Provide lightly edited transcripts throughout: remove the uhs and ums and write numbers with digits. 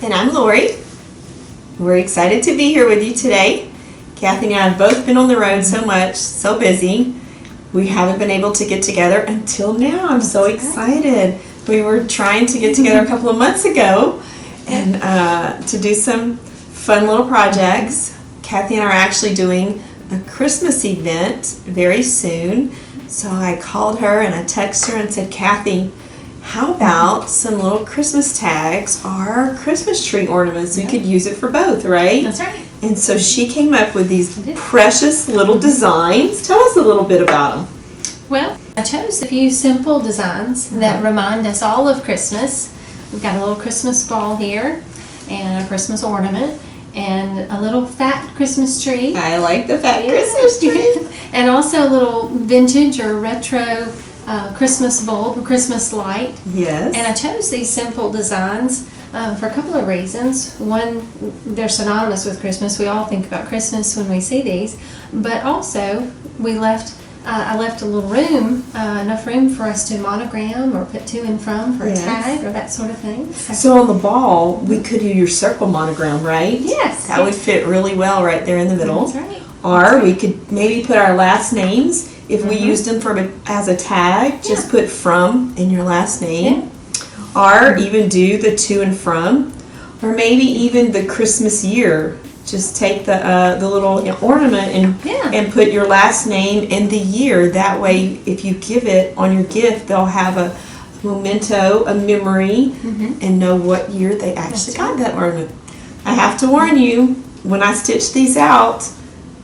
And I'm Lori. We're excited to be here with you today. Kathy and I have both been on the road so much, so busy. We haven't been able to get together until now. I'm so excited. We were trying to get together a couple of months ago and to do some fun little projects. Kathy and I are actually doing a Christmas event very soon. So I called her and I texted her and said, Kathy, how about some little Christmas tags or Christmas tree ornaments? We could use it for both, right? That's right. And so she came up with these precious little designs. Tell us a little bit about them. Well, I chose a few simple designs that remind us all of Christmas. We've got a little Christmas ball here and a Christmas ornament and a little fat Christmas tree. I like the fat Christmas tree. And also a little vintage or retro Christmas bulb, Christmas light. Yes. And I chose these simple designs for a couple of reasons. One, they're synonymous with Christmas. We all think about Christmas when we see these. But also, I left a little room, enough room for us to monogram or put to and from for a tag or that sort of thing. So on the ball, we could do your circle monogram, right? Yes. That would fit really well right there in the middle. That's right. Or we could maybe put our last names. If we used them as a tag, just put from in your last name. Or even do the to and from. Or maybe even the Christmas year. Just take the little ornament and put your last name and the year. That way, if you give it on your gift, they'll have a memento, a memory, and know what year they actually got that ornament. I have to warn you, when I stitched these out,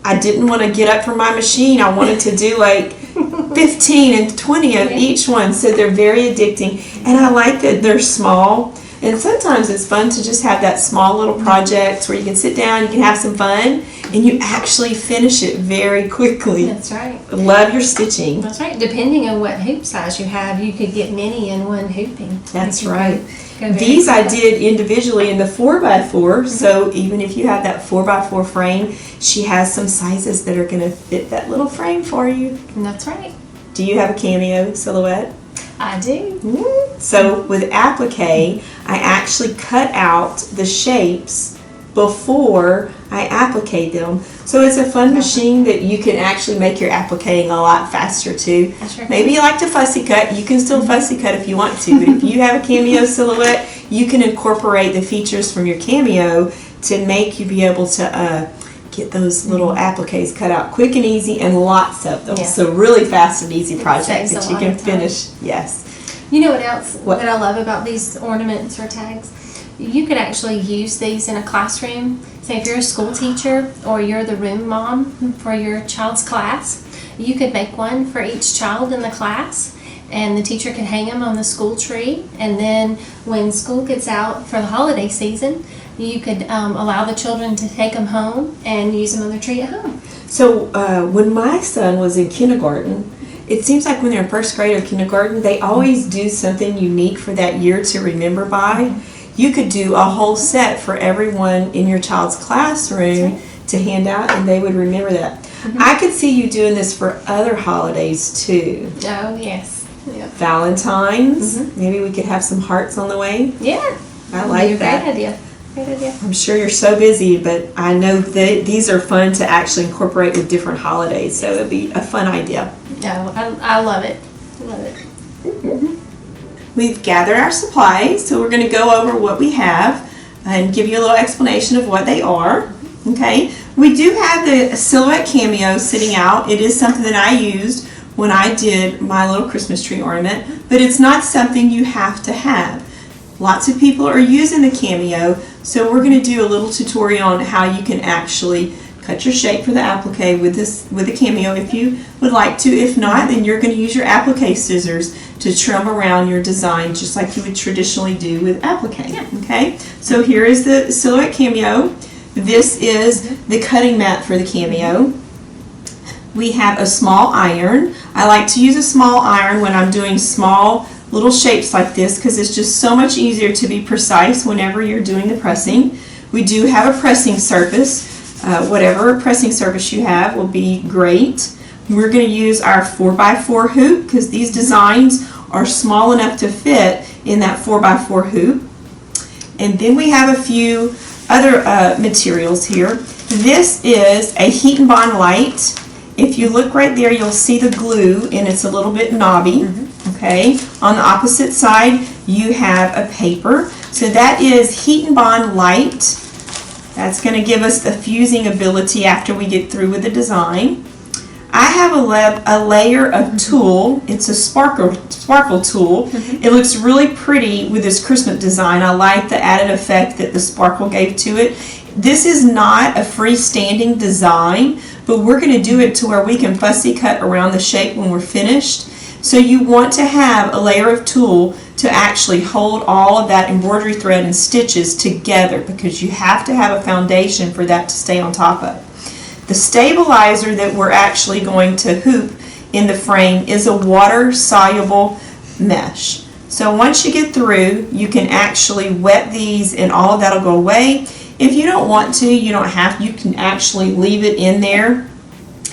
I didn't want to get up from my machine. I wanted to do like 15 and 20 of each one, so they're very addicting. And I like that they're small. And sometimes it's fun to just have that small little project where you can sit down, you can have some fun, and you actually finish it very quickly. That's right. Love your stitching. That's right. Depending on what hoop size you have, you could get many in one hooping. That's right. These I did individually in the 4x4, so even if you have that 4x4 frame, she has some sizes that are going to fit that little frame for you. That's right. Do you have a cameo silhouette? I do. So with Applique, I actually cut out the shapes before I appliqued them. So it's a fun machine that you can actually make your appliquing a lot faster too. Maybe you like to fussy cut. You can still fussy cut if you want to, but if you have a cameo silhouette, you can incorporate the features from your cameo to make you be able to get those little appliques cut out quick and easy, and lots of them. So really fast and easy project that you can finish. Yes. You know what else that I love about these ornaments or tags? You could actually use these in a classroom. Say if you're a school teacher or you're the room mom for your child's class, you could make one for each child in the class, and the teacher could hang them on the school tree. And then when school gets out for the holiday season, you could allow the children to take them home and use them on the tree at home. So when my son was in kindergarten, it seems like when they're in first grade or kindergarten, they always do something unique for that year to remember by. You could do a whole set for everyone in your child's classroom to hand out, and they would remember that. I could see you doing this for other holidays too. Oh, yes. Valentine's. Maybe we could have some hearts on the way. Yeah. I like that. Great idea. Great idea. I'm sure you're so busy, but I know that these are fun to actually incorporate with different holidays, so it'll be a fun idea. No, I love it. Love it. We've gathered our supplies, so we're going to go over what we have and give you a little explanation of what they are. Okay, we do have the silhouette cameo sitting out. It is something that I used when I did my little Christmas tree ornament, but it's not something you have to have. Lots of people are using the cameo, so we're going to do a little tutorial on how you can actually cut your shape for the applique with the cameo if you would like to. If not, then you're going to use your applique scissors to trim around your design just like you would traditionally do with applique. Okay, so here is the silhouette cameo. This is the cutting mat for the cameo. We have a small iron. I like to use a small iron when I'm doing small little shapes like this because it's just so much easier to be precise whenever you're doing the pressing. We do have a pressing surface. Whatever pressing surface you have will be great. We're going to use our 4x4 hoop because these designs are small enough to fit in that 4x4 hoop. And then we have a few other materials here. This is a heat and bond light. If you look right there, you'll see the glue, and it's a little bit knobby. Okay. On the opposite side, you have a paper. So that is heat and bond light. That's going to give us the fusing ability after we get through with the design. I have a layer of tulle. It's a sparkle tulle. It looks really pretty with this Christmas design. I like the added effect that the sparkle gave to it. This is not a freestanding design, but we're going to do it to where we can fussy cut around the shape when we're finished. So you want to have a layer of tulle to actually hold all of that embroidery thread and stitches together, because you have to have a foundation for that to stay on top of. The stabilizer that we're actually going to hoop in the frame is a water-soluble mesh. So once you get through, you can actually wet these and all of that will go away. If you don't want to, you don't have, you can actually leave it in there.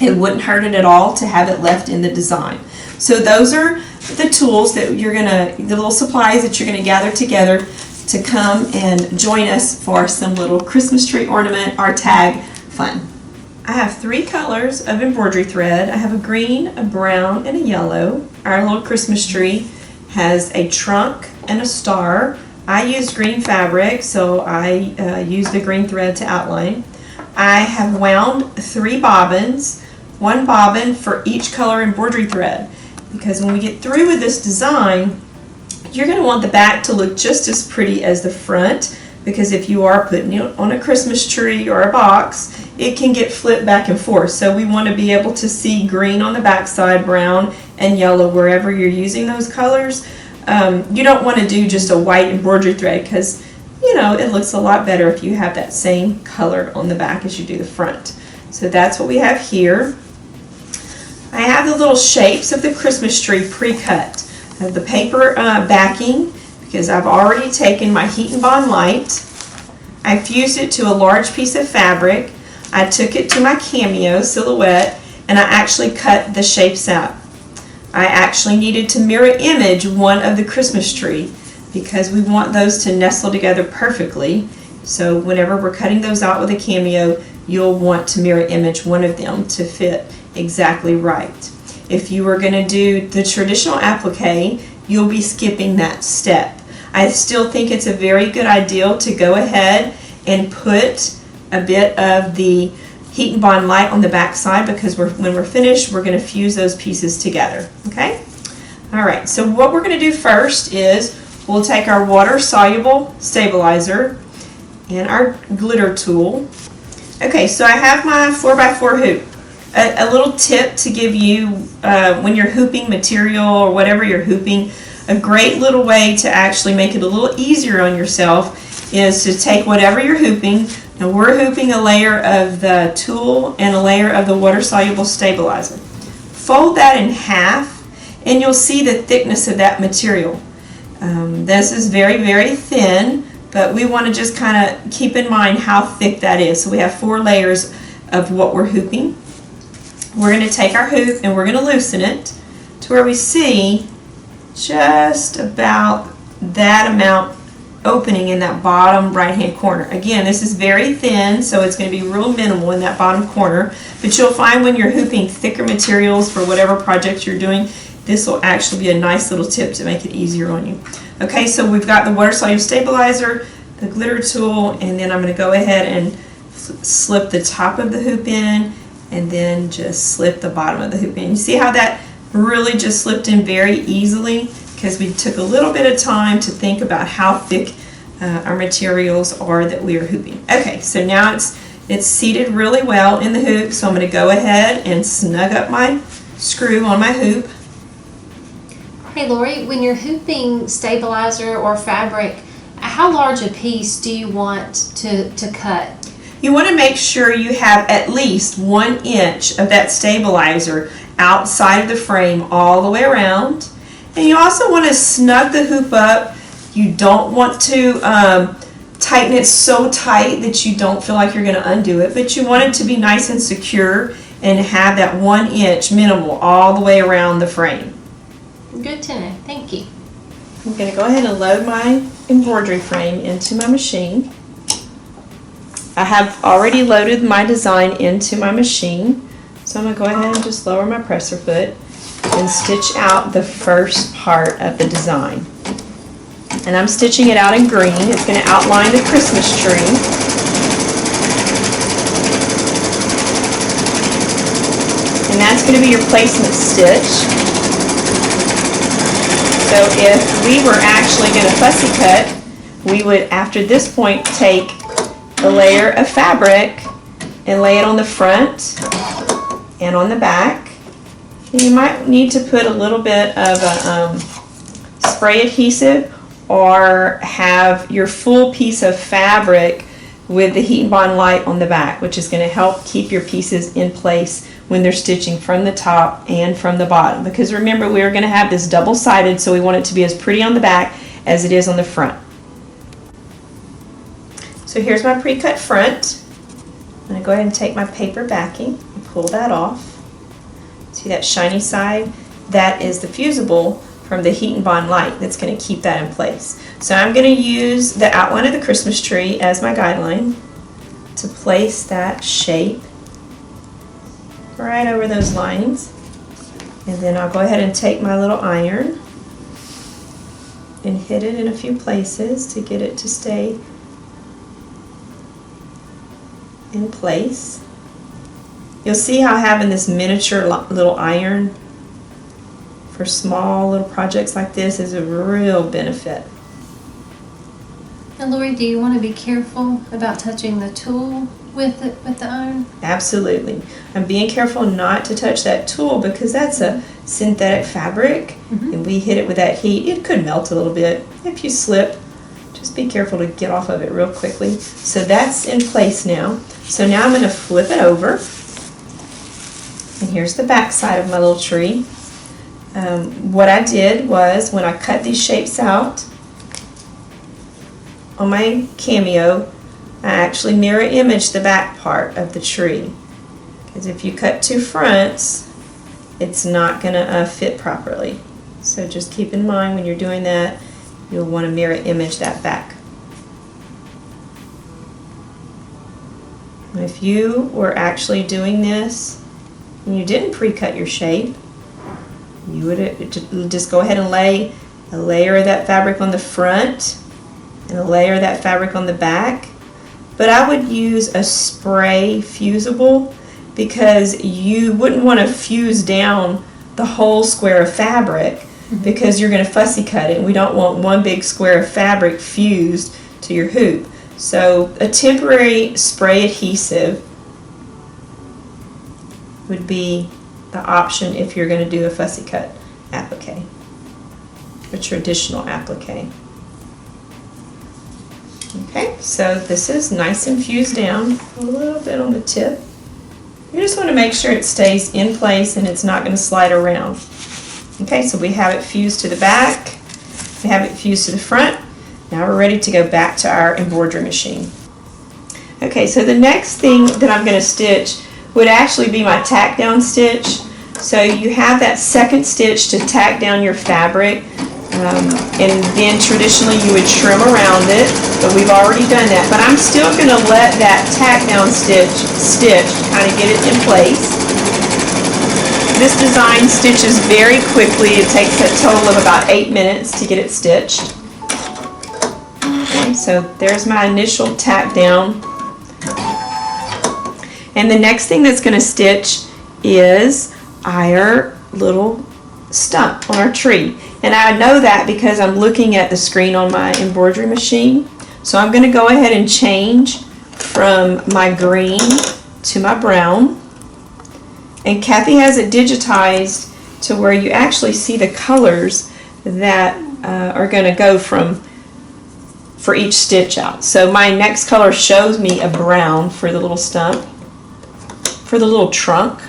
It wouldn't hurt it at all to have it left in the design. So those are the tools that you're gonna, the little supplies that you're gonna gather together to come and join us for some little Christmas tree ornament or tag fun. I have 3 colors of embroidery thread. I have a green, a brown, and a yellow. Our little Christmas tree has a trunk and a star. I used green fabric, so I used the green thread to outline. I have wound 3 bobbins, 1 bobbin for each color embroidery thread, because when we get through with this design, you're going to want the back to look just as pretty as the front, because if you are putting it on a Christmas tree or a box, it can get flipped back and forth. So we want to be able to see green on the back side, brown and yellow wherever you're using those colors. You don't want to do just a white embroidery thread, because you know it looks a lot better if you have that same color on the back as you do the front. So that's what we have here. I have the little shapes of the Christmas tree pre-cut. I have the paper backing, because I've already taken my heat and bond light. I fused it to a large piece of fabric. I took it to my cameo silhouette, and I actually cut the shapes out. I actually needed to mirror image one of the Christmas tree, because we want those to nestle together perfectly. So whenever we're cutting those out with a cameo, you'll want to mirror image one of them to fit exactly right. If you were going to do the traditional applique, you'll be skipping that step. I still think it's a very good idea to go ahead and put a bit of the heat and bond light on the back side, because when we're finished, we're going to fuse those pieces together. Okay? Alright, so what we're going to do first is we'll take our water-soluble stabilizer and our glitter tool. Okay, so I have my 4x4 hoop. A little tip to give you when you're hooping material or whatever you're hooping, a great little way to actually make it a little easier on yourself is to take whatever you're hooping. Now we're hooping a layer of the tulle and a layer of the water-soluble stabilizer. Fold that in half and you'll see the thickness of that material. This is very, very thin, but we want to just kind of keep in mind how thick that is. So we have 4 layers of what we're hooping. We're going to take our hoop and we're going to loosen it to where we see just about that amount opening in that bottom right hand corner. Again, this is very thin, so it's going to be real minimal in that bottom corner, but you'll find when you're hooping thicker materials for whatever project you're doing, this will actually be a nice little tip to make it easier on you. Okay, so we've got the water-soluble stabilizer, the glitter tool, and then I'm going to go ahead and slip the top of the hoop in and then just slip the bottom of the hoop in. You see how that really just slipped in very easily, because we took a little bit of time to think about how thick our materials are that we are hooping. Okay, so now it's seated really well in the hoop, so I'm going to go ahead and snug up my screw on my hoop. Hey Lori, when you're hooping stabilizer or fabric, how large a piece do you want to cut? You want to make sure you have at least 1 inch of that stabilizer outside of the frame all the way around. And you also want to snug the hoop up. You don't want to tighten it so tight that you don't feel like you're going to undo it, but you want it to be nice and secure and have that 1 inch minimal all the way around the frame. Good to know. Thank you. I'm going to go ahead and load my embroidery frame into my machine. I have already loaded my design into my machine, so I'm going to go ahead and just lower my presser foot and stitch out the first part of the design. And I'm stitching it out in green. It's going to outline the Christmas tree. And that's going to be your placement stitch. So if we were actually going to fussy cut, we would, after this point, take a layer of fabric and lay it on the front and on the back. And you might need to put a little bit of a spray adhesive, or have your full piece of fabric with the heat and bond light on the back, which is going to help keep your pieces in place when they're stitching from the top and from the bottom. Because remember, we're going to have this double-sided, so we want it to be as pretty on the back as it is on the front. So here's my pre-cut front. I'm going to go ahead and take my paper backing and pull that off. See that shiny side? That is the fusible from the heat and bond light that's going to keep that in place. So I'm going to use the outline of the Christmas tree as my guideline to place that shape right over those lines. And then I'll go ahead and take my little iron and hit it in a few places to get it to stay in place. You'll see how having this miniature little iron for small little projects like this is a real benefit. And Lori, do you want to be careful about touching the tool with the iron? Absolutely. I'm being careful not to touch that tool because that's a synthetic fabric, and we hit it with that heat. It could melt a little bit. If you slip, just be careful to get off of it real quickly. So that's in place now. So now I'm going to flip it over. And here's the back side of my little tree. What I did was, when I cut these shapes out on my cameo, I actually mirror imaged the back part of the tree. Because if you cut two fronts, it's not going to fit properly. So just keep in mind when you're doing that, you'll want to mirror image that back. If you were actually doing this and you didn't pre-cut your shape, you would just go ahead and lay a layer of that fabric on the front and a layer of that fabric on the back. But I would use a spray fusible because you wouldn't want to fuse down the whole square of fabric because you're going to fussy cut it, and we don't want one big square of fabric fused to your hoop. So a temporary spray adhesive would be the option if you're going to do a fussy cut applique, a traditional applique. Okay, so this is nice and fused down, a little bit on the tip. You just want to make sure it stays in place and it's not going to slide around. Okay, so we have it fused to the back, we have it fused to the front. Now we're ready to go back to our embroidery machine. Okay, so the next thing that I'm going to stitch would actually be my tack down stitch. So you have that second stitch to tack down your fabric, and then traditionally you would trim around it, but we've already done that. But I'm still going to let that tack down stitch kind of get it in place. This design stitches very quickly. It takes a total of about 8 minutes to get it stitched. Okay, so there's my initial tack down. And the next thing that's going to stitch is our little stump on our tree. And I know that because I'm looking at the screen on my embroidery machine. So I'm going to go ahead and change from my green to my brown. And Kathy has it digitized to where you actually see the colors that are going to go for each stitch out. So my next color shows me a brown for the little stump, for the little trunk.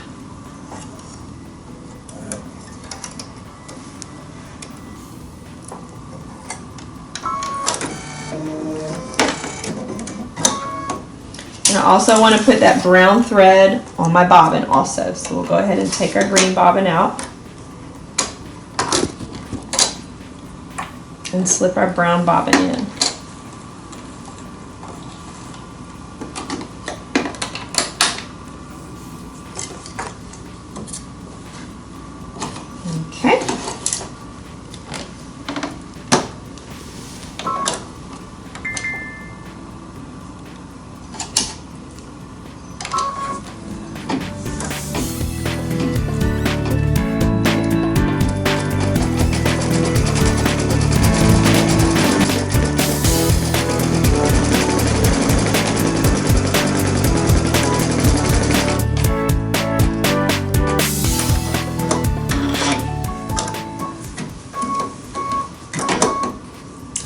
And I also want to put that brown thread on my bobbin also. So we'll go ahead and take our green bobbin out. and slip our brown bobbin in. Okay.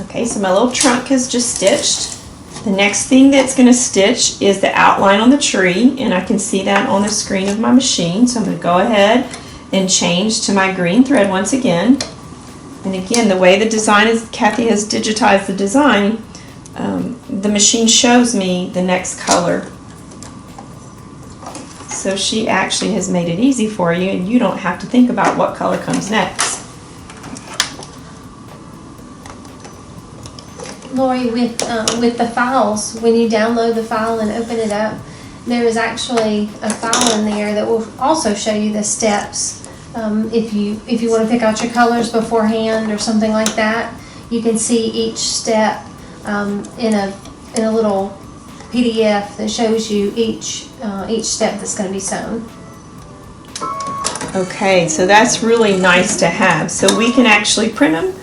Okay, so my little trunk is just stitched. The next thing that's going to stitch is the outline on the tree, and I can see that on the screen of my machine. So I'm going to go ahead and change to my green thread once again. And again, the way the design is, Kathy has digitized the design, the machine shows me the next color. So she actually has made it easy for you, and you don't have to think about what color comes next. Lori, with the files, when you download the file and open it up, there is actually a file in there that will also show you the steps. If you want to pick out your colors beforehand or something like that, you can see each step in a little PDF that shows you each step that's going to be sewn. Okay, so that's really nice to have. So we can actually print them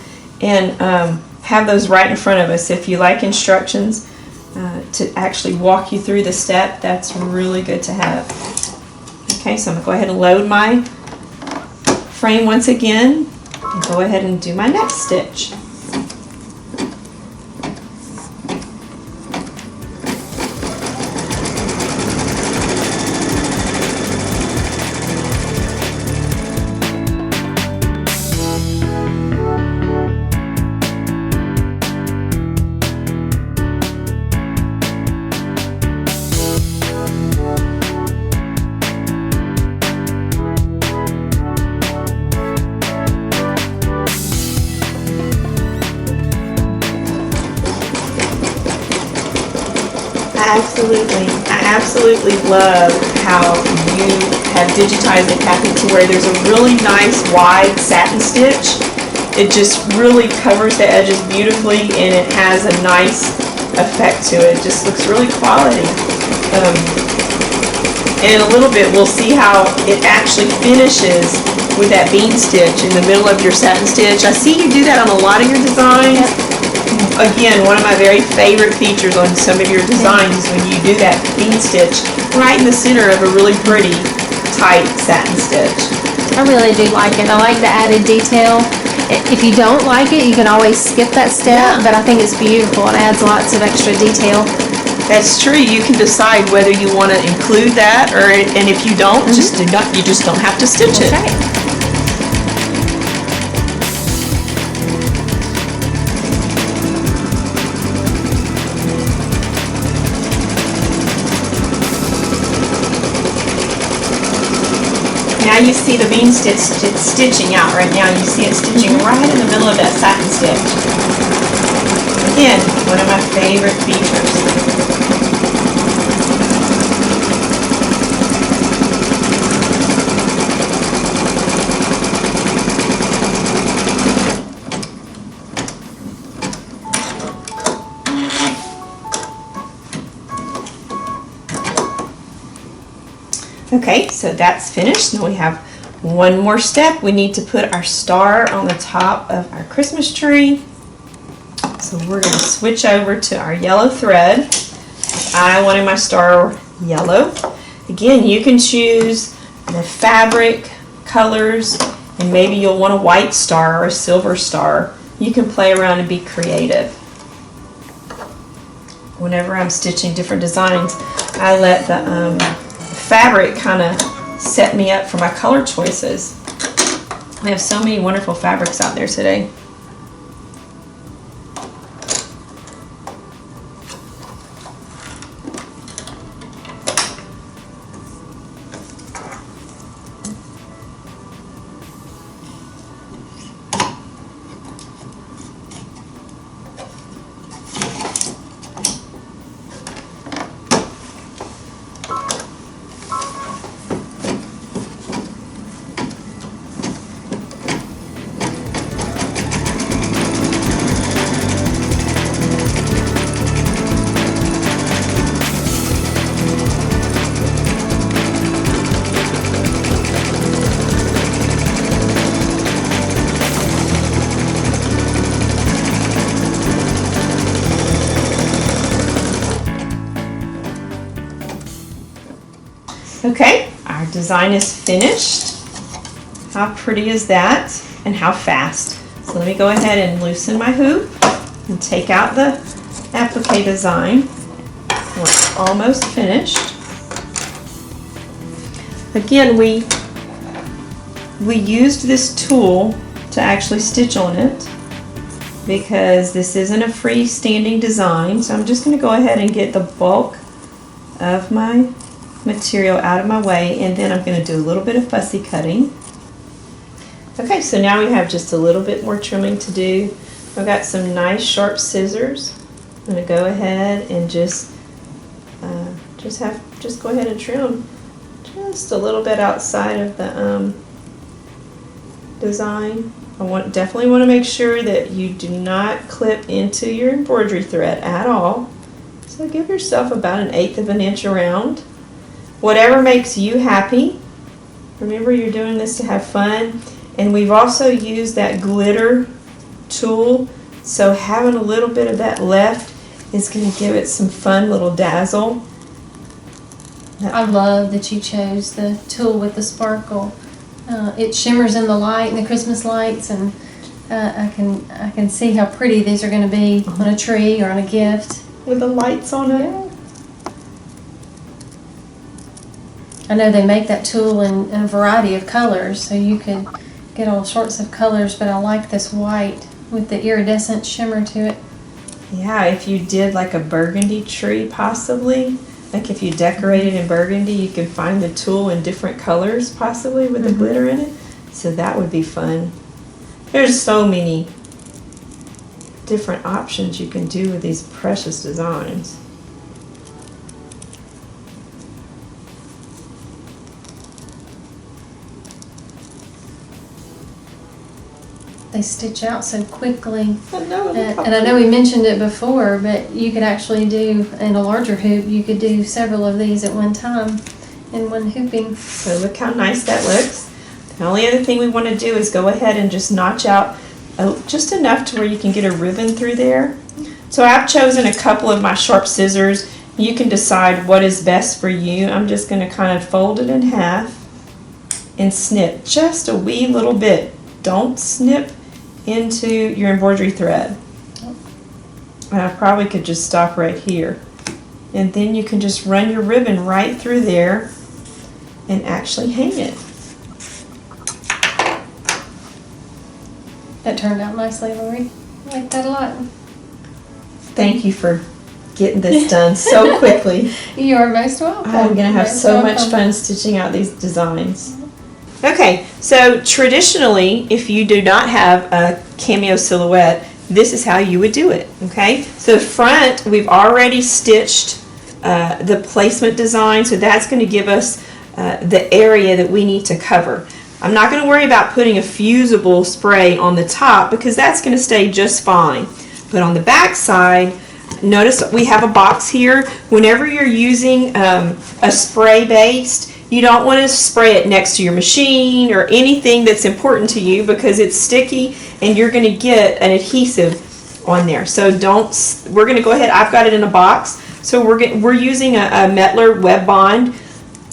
and have those right in front of us. If you like instructions to actually walk you through the step, that's really good to have. Okay, so I'm going to go ahead and load my frame once again and go ahead and do my next stitch. I absolutely love how you have digitized it, Kathy, to where there's a really nice wide satin stitch. It just really covers the edges beautifully, and it has a nice effect to it. It just looks really quality. And in a little bit we'll see how it actually finishes with that bean stitch in the middle of your satin stitch. I see you do that on a lot of your designs. Again, one of my very favorite features on some of your designs is when you do that bean stitch right in the center of a really pretty, tight satin stitch. I really do like it. I like the added detail. If you don't like it, you can always skip that step, but I think it's beautiful. It adds lots of extra detail. That's true. You can decide whether you want to include that, and if you don't, you just don't have to stitch it. Okay. Now you see the bean stitch stitching out right now. You see it stitching right in the middle of that satin stitch. Again, one of my favorite features. Okay, so that's finished. Now we have one more step. We need to put our star on the top of our Christmas tree. So we're going to switch over to our yellow thread. I wanted my star yellow. Again, you can choose the fabric colors, and maybe you'll want a white star or a silver star. You can play around and be creative. Whenever I'm stitching different designs, I let the fabric kind of set me up for my color choices. We have so many wonderful fabrics out there today. Okay, our design is finished. How pretty is that? And how fast? So let me go ahead and loosen my hoop and take out the applique design. We're almost finished. Again, we used this tool to actually stitch on it because this isn't a freestanding design. So I'm just going to go ahead and get the bulk of my material out of my way, and then I'm going to do a little bit of fussy cutting. Okay, so now we have just a little bit more trimming to do. I've got some nice sharp scissors. I'm going to go ahead and just go ahead and trim just a little bit outside of the design. Definitely want to make sure that you do not clip into your embroidery thread at all. So give yourself about 1/8 of an inch around. Whatever makes you happy. Remember, you're doing this to have fun. And we've also used that glitter tool, so having a little bit of that left is going to give it some fun little dazzle. I love that you chose the tool with the sparkle. It shimmers in the light, in the Christmas lights, and I can see how pretty these are going to be on a tree or on a gift. With the lights on it. Yeah. I know they make that tool in a variety of colors, so you could get all sorts of colors, but I like this white with the iridescent shimmer to it. Yeah, if you did like a burgundy tree possibly, like if you decorated in burgundy, you could find the tool in different colors possibly with the glitter in it. So that would be fun. There's so many different options you can do with these precious designs. They stitch out so quickly. And I know we mentioned it before, but you could actually do, in a larger hoop, you could do several of these at one time in one hooping. So look how nice that looks. The only other thing we want to do is go ahead and just notch out just enough to where you can get a ribbon through there. So I've chosen a couple of my sharp scissors. You can decide what is best for you. I'm just going to kind of fold it in half and snip just a wee little bit. Don't snip into your embroidery thread. And I probably could just stop right here. And then you can just run your ribbon right through there and actually hang it. That turned out nicely, Lori. I like that a lot. Thank you for getting this done so quickly. You are most welcome. I'm going to have so much fun stitching out these designs. Okay, so traditionally, if you do not have a cameo silhouette, this is how you would do it, okay? So front, we've already stitched the placement design, so that's going to give us the area that we need to cover. I'm not going to worry about putting a fusible spray on the top because that's going to stay just fine. But on the back side, notice we have a box here. Whenever you're using a spray-based, you don't want to spray it next to your machine or anything that's important to you because it's sticky and you're going to get an adhesive on there. So we're going to go ahead, I've got it in a box. So we're using a Mettler Web Bond,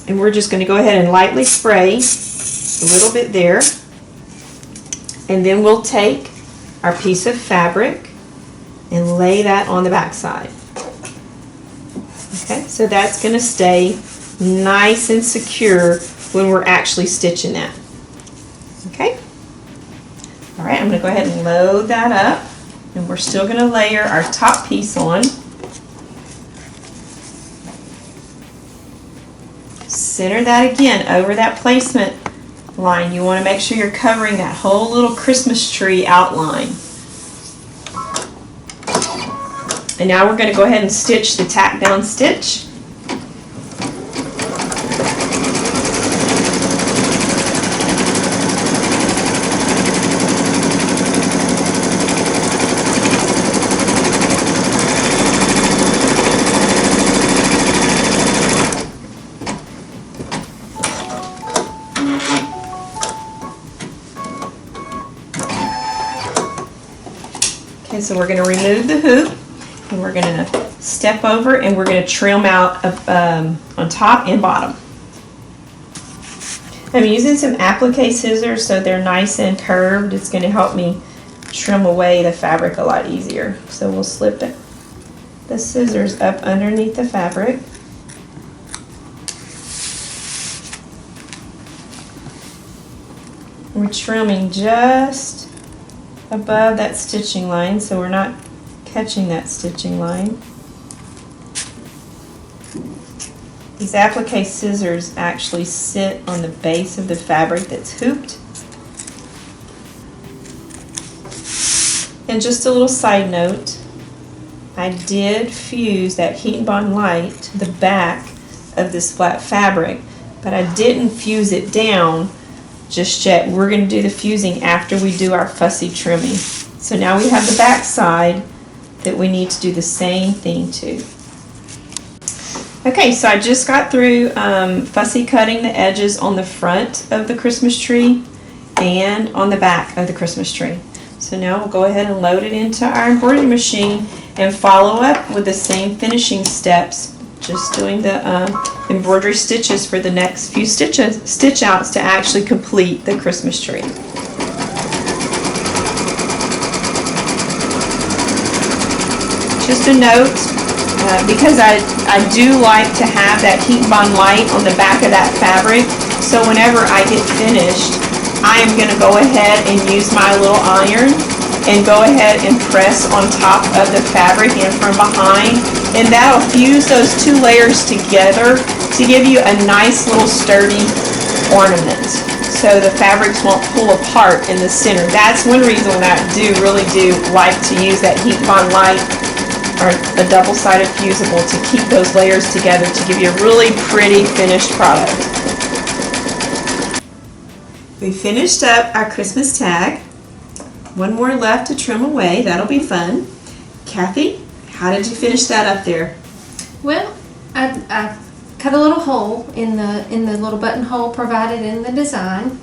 and we're just going to go ahead and lightly spray a little bit there. And then we'll take our piece of fabric and lay that on the back side. Okay, so that's going to stay nice and secure when we're actually stitching that. Okay? All right, I'm going to go ahead and load that up, and we're still going to layer our top piece on. Center that again over that placement line. You want to make sure you're covering that whole little Christmas tree outline. And now we're going to go ahead and stitch the tack down stitch. Okay, so we're going to remove the hoop, and we're going to step over, and we're going to trim out on top and bottom. I'm using some applique scissors so they're nice and curved. It's going to help me trim away the fabric a lot easier. So we'll slip the scissors up underneath the fabric. We're trimming just above that stitching line, so we're not catching that stitching line. These applique scissors actually sit on the base of the fabric that's hooped. And just a little side note, I did fuse that heat and bond light to the back of this flat fabric, but I didn't fuse it down just yet. We're going to do the fusing after we do our fussy trimming. So now we have the back side that we need to do the same thing to. Okay, so I just got through fussy cutting the edges on the front of the Christmas tree and on the back of the Christmas tree. So now we'll go ahead and load it into our embroidery machine and follow up with the same finishing steps, just doing the embroidery stitches for the next few stitch outs to actually complete the Christmas tree. Just a note, because I do like to have that heat bond light on the back of that fabric, so whenever I get finished, I am going to go ahead and use my little iron and go ahead and press on top of the fabric and from behind, and that'll fuse those two layers together to give you a nice little sturdy ornament, so the fabrics won't pull apart in the center. That's one reason that I really do like to use that heat bond light or a double-sided fusible to keep those layers together to give you a really pretty finished product. We finished up our Christmas tag. One more left to trim away. That'll be fun. Kathy, how did you finish that up there? Well, I cut a little hole in the little buttonhole provided in the design,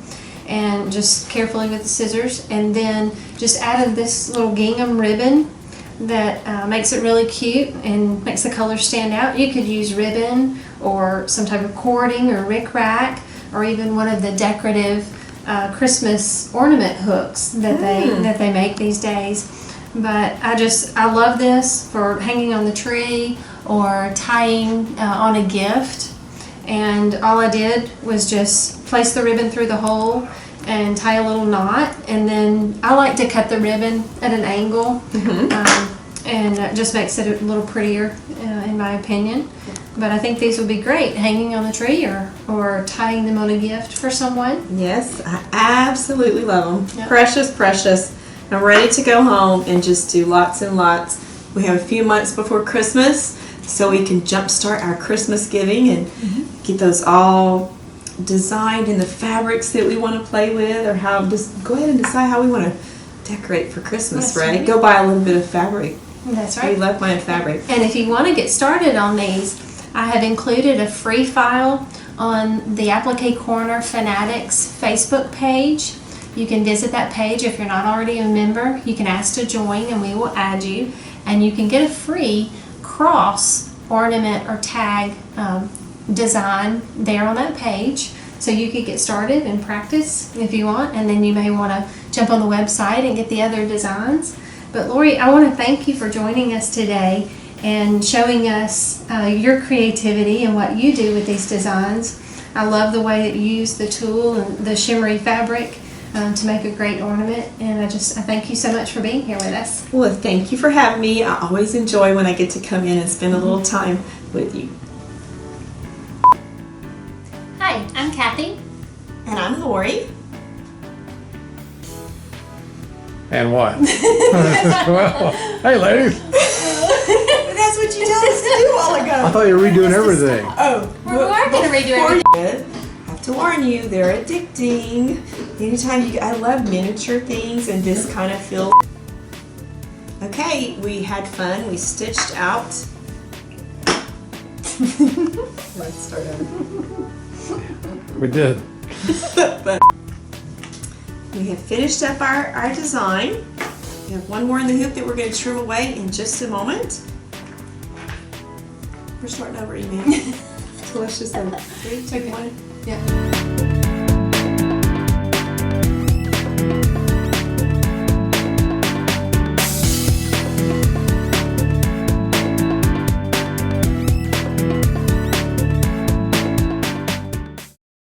and just carefully with the scissors, and then just added this little gingham ribbon that makes it really cute and makes the colors stand out. You could use ribbon or some type of cording or rickrack, or even one of the decorative Christmas ornament hooks that they make these days. But I love this for hanging on the tree or tying on a gift. And all I did was just place the ribbon through the hole and tie a little knot, and then I like to cut the ribbon at an angle, and it just makes it a little prettier in my opinion. But I think these would be great hanging on the tree or tying them on a gift for someone. Yes, I absolutely love them. Yep. Precious, precious. I'm ready to go home and just do lots and lots. We have a few months before Christmas, so we can jumpstart our Christmas giving and get those all designed in the fabrics that we want to play with, or just go ahead and decide how we want to decorate for Christmas. That's right. Go buy a little bit of fabric. That's right. We love buying fabric. And if you want to get started on these, I have included a free file on the Applique Corner Fanatics Facebook page. You can visit that page if you're not already a member. You can ask to join and we will add you, and you can get a free cross ornament or tag design there on that page, so you could get started and practice if you want, and then you may want to jump on the website and get the other designs. But Lori, I want to thank you for joining us today and showing us your creativity and what you do with these designs. I love the way that you use the tool and the shimmery fabric to make a great ornament, and I thank you so much for being here with us. Well, thank you for having me. I always enjoy when I get to come in and spend a little time with you. Hi, I'm Kathy. And I'm Lori. And what? Well, hey ladies. That's what you told us to do a while ago. I thought you were redoing everything. Oh, We are going to redo everything. I have to warn you, they're addicting. Anytime I love miniature things, and this kind of feels. Okay, we had fun. We stitched out. Let's start over. We did. We have finished up our design. We have one more in the hoop that we're going to trim away in just a moment. We're starting over, email. So let's just 3, 2, 1. Yeah.